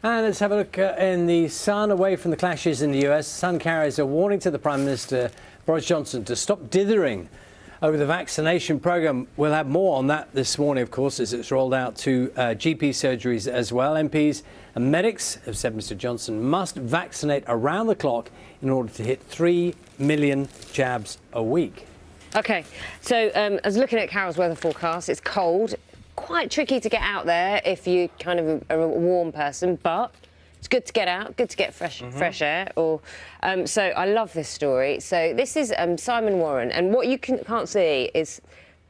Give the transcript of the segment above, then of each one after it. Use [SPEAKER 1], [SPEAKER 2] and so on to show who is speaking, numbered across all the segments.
[SPEAKER 1] And let's have a look in the sun, away from the clashes in the US. Sun carries a warning to the Prime Minister, Boris Johnson, to stop dithering over the vaccination programme. We'll have more on that this morning, of course, as it's rolled out to GP surgeries as well. MPs and medics have said Mr Johnson must vaccinate around the clock in order to hit 3 million jabs a week.
[SPEAKER 2] OK, so I was looking at Carol's weather forecast. It's cold. Quite tricky to get out there if you kind of are a warm person, but it's good to get out, good to get fresh air. So I love this story. So this is Simon Warren, and what you can't see is,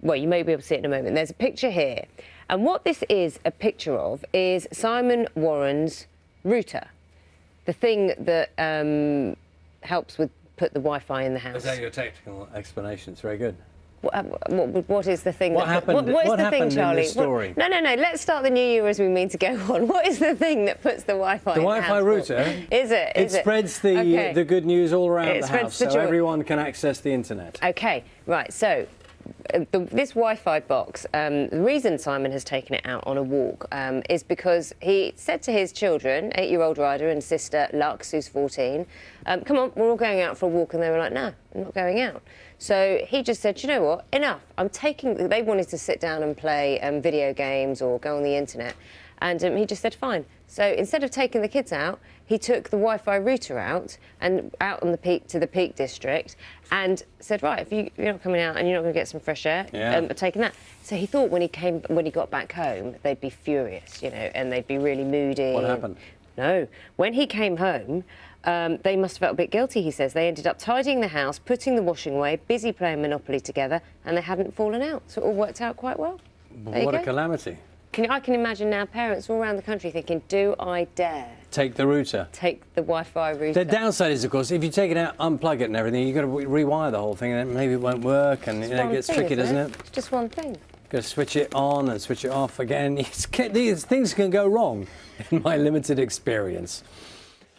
[SPEAKER 2] well, you may be able to see it in a moment. There's a picture here, and what this is a picture of is Simon Warren's router, the thing that helps with put the Wi-Fi in the house.
[SPEAKER 1] Is that your technical explanation? It's very good.
[SPEAKER 2] What is the thing?
[SPEAKER 1] What happened?
[SPEAKER 2] What is the thing, Charlie?
[SPEAKER 1] In this story?
[SPEAKER 2] No. Let's start the new year as we mean to go on. What is the thing that puts the Wi-Fi?
[SPEAKER 1] The
[SPEAKER 2] in
[SPEAKER 1] Wi-Fi
[SPEAKER 2] the house?
[SPEAKER 1] router.
[SPEAKER 2] Is it?
[SPEAKER 1] It spreads the good news all around the house, so everyone can access the internet.
[SPEAKER 2] Okay, right. So this Wi-Fi box. The reason Simon has taken it out on a walk is because he said to his children, 8-year-old Ryder and sister Lux, who's 14, "Come on, we're all going out for a walk," and they were like, "No, I'm not going out." So he just said, "You know what? Enough. I'm taking." They wanted to sit down and play video games or go on the internet, and he just said, "Fine." So instead of taking the kids out, he took the Wi-Fi router out on the Peak District, and said, "Right, if you're not coming out and you're not going to get some fresh air, I'm taking that." So he thought when he got back home, they'd be furious, you know, and they'd be really moody.
[SPEAKER 1] What happened?
[SPEAKER 2] No, when he came home, they must have felt a bit guilty, he says. They ended up tidying the house, putting the washing away, busy playing Monopoly together, and they hadn't fallen out. So it all worked out quite well.
[SPEAKER 1] What a calamity.
[SPEAKER 2] I can imagine now parents all around the country thinking, do I dare
[SPEAKER 1] take the router?
[SPEAKER 2] Take the Wi-Fi router.
[SPEAKER 1] The downside is, of course, if you take it out, unplug it and everything, you've got to rewire the whole thing, and then maybe it won't work, and it gets tricky, doesn't it?
[SPEAKER 2] It's just one thing.
[SPEAKER 1] Got to switch it on and switch it off again. These things can go wrong, in my limited experience.